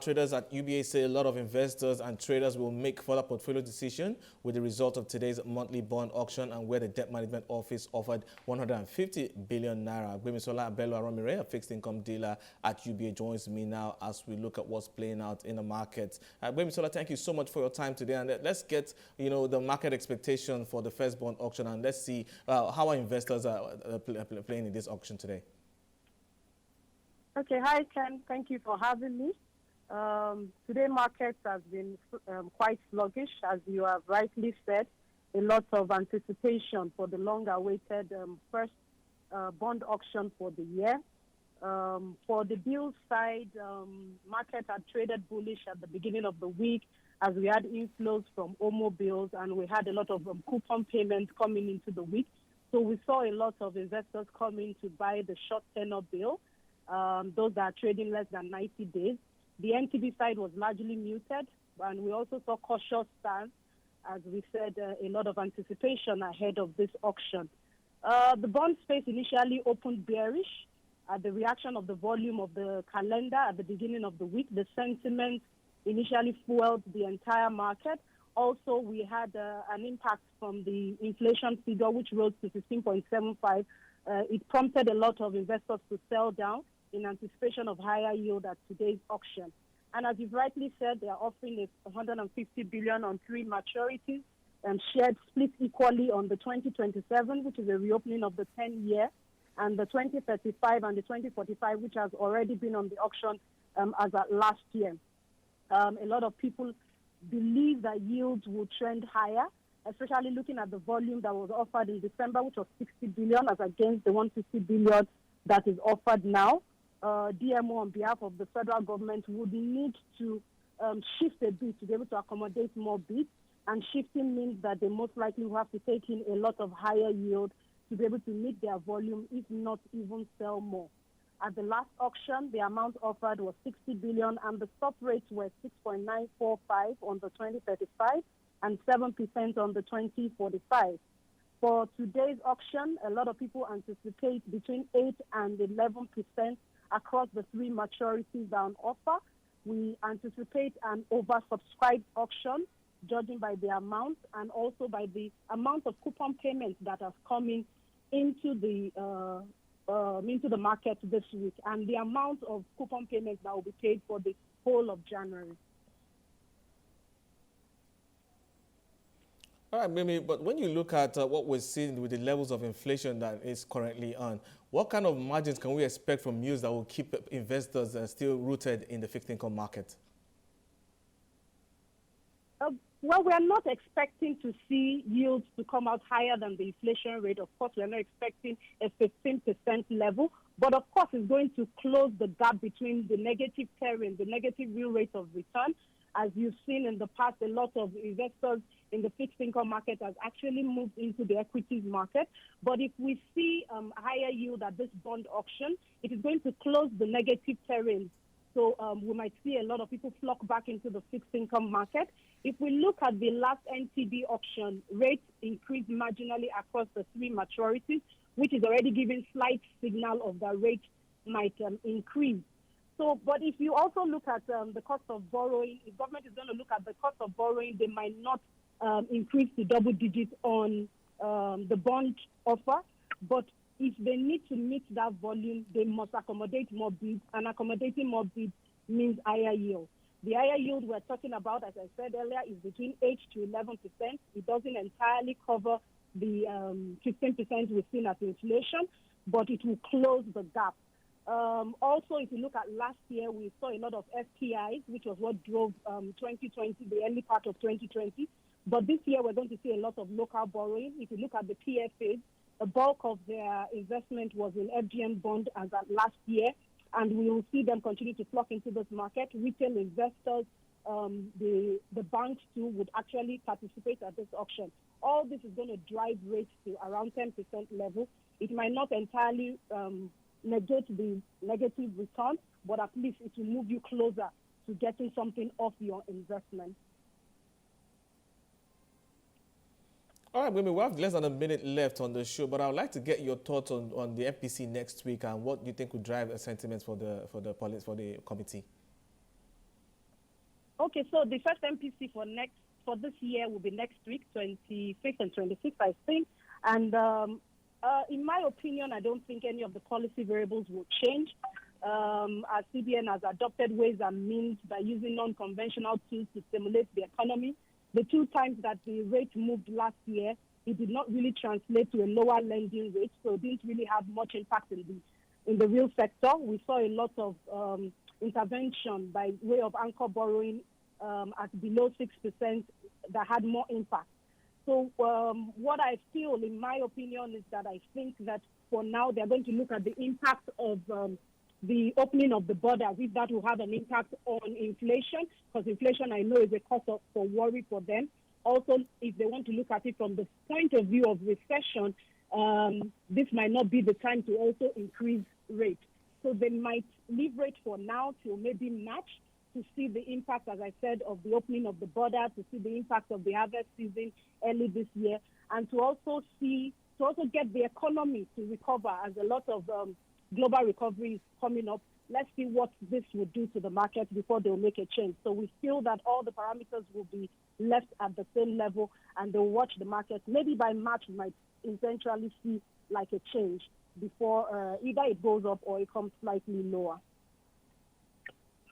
traders at UBA say a lot of investors and traders will make further portfolio decision with the result of today's monthly bond auction and where the Debt Management Office offered 150 billion naira. Gbemisola Bello-Aromire, a fixed income dealer at UBA, joins me now as we look at what's playing out in the market. Gbemisola, thank you so much for your time today, and let's get the market expectation for the first bond auction, and let's see how our investors are playing in this auction today. Okay, hi Ken, thank you for having me. Today markets has been quite sluggish, as you have rightly said. A lot of anticipation for the long-awaited first bond auction for the year. For the bill side, market had traded bullish at the beginning of the week as we had inflows from OMO bills and we had a lot of coupon payments coming into the week. So we saw a lot of investors coming to buy the short tenor bill. Those that are trading less than 90 days. The NTB side was largely muted, and we also saw cautious stance, as we said, a lot of anticipation ahead of this auction. The bond space initially opened bearish at the reaction of the volume of the calendar at the beginning of the week. The sentiment initially fueled the entire market. Also, we had an impact from the inflation figure, which rose to 15.75. It prompted a lot of investors to sell down in anticipation of higher yield at today's auction. And as you've rightly said, they are offering 150 billion on 3 maturities and shared split equally on the 2027, which is a reopening of the 10-year, and the 2035 and the 2045, which has already been on the auction as at last year. A lot of people believe that yields will trend higher, especially looking at the volume that was offered in December, which was 60 billion, as against the 150 billion that is offered now. DMO, on behalf of the federal government, would need to shift a bit to be able to accommodate more bids, and shifting means that they most likely will have to take in a lot of higher yield to be able to meet their volume, if not even sell more. At the last auction, the amount offered was 60 billion, and the stop rates were 6.945 on the 2035 and 7% on the 2045. For today's auction, a lot of people anticipate between 8 and 11% across the 3 maturities that are on offer. We anticipate an oversubscribed auction, judging by the amount and also by the amount of coupon payments that are coming into the market this week, and the amount of coupon payments that will be paid for the whole of January. All right, Mimi, but when you look at what we're seeing with the levels of inflation that is currently on, what kind of margins can we expect from yields that will keep investors still rooted in the fixed income market? Well, we are not expecting to see yields to come out higher than the inflation rate. Of course, we are not expecting a 15% level, but of course, it's going to close the gap between the negative carry, the negative real rate of return. As you've seen in the past, a lot of investors in the fixed income market has actually moved into the equities market. But if we see higher yield at this bond auction, it is going to close the negative terrain. So we might see a lot of people flock back into the fixed income market. If we look at the last NTB auction, rates increased marginally across the 3 maturities, which is already giving slight signal of that rate might increase. So, but if you also look at the cost of borrowing, if government is going to look at the cost of borrowing, they might not increase to double digits on the bond offer. But if they need to meet that volume, they must accommodate more bids, and accommodating more bids means higher yield. The higher yield we're talking about, as I said earlier, is between 8 to 11%. It doesn't entirely cover the 15% we've seen as inflation, but it will close the gap. Also, if you look at last year, we saw a lot of FPIs, which was what drove 2020, the early part of 2020. But this year, we're going to see a lot of local borrowing. If you look at the PFAs, the bulk of their investment was in FGN bond as at last year, and we will see them continue to flock into this market. Retail investors, the banks too, would actually participate at this auction. All this is going to drive rates to around 10% level. It might not entirely negate the negative return, but at least it will move you closer to getting something off your investment. All right, Mimi, we have less than a minute left on the show, but I would like to get your thoughts on the FPC next week and what you think would drive a sentiment for the committee. Okay, so the first MPC for this year will be next week, 25th and 26th, I think. And in my opinion, I don't think any of the policy variables will change. As CBN has adopted ways and means by using non-conventional tools to stimulate the economy. The 2 times that the rate moved last year, it did not really translate to a lower lending rate, so it didn't really have much impact in the real sector. We saw a lot of intervention by way of anchor borrowing at below 6% that had more impact. So what I feel, in my opinion, is that I think that for now they're going to look at the impact of the opening of the border, if that will have an impact on inflation, because inflation, I know, is a cause for worry for them. Also, if they want to look at it from the point of view of recession, this might not be the time to also increase rates. So they might leave rate for now till maybe March to see the impact, as I said, of the opening of the border, to see the impact of the harvest season early this year, and to also get the economy to recover, as a lot of global recovery is coming up. Let's see what this will do to the market before they'll make a change. So we feel that all the parameters will be left at the same level, and they'll watch the market. Maybe by March we might eventually see like a change before either it goes up or it comes slightly lower.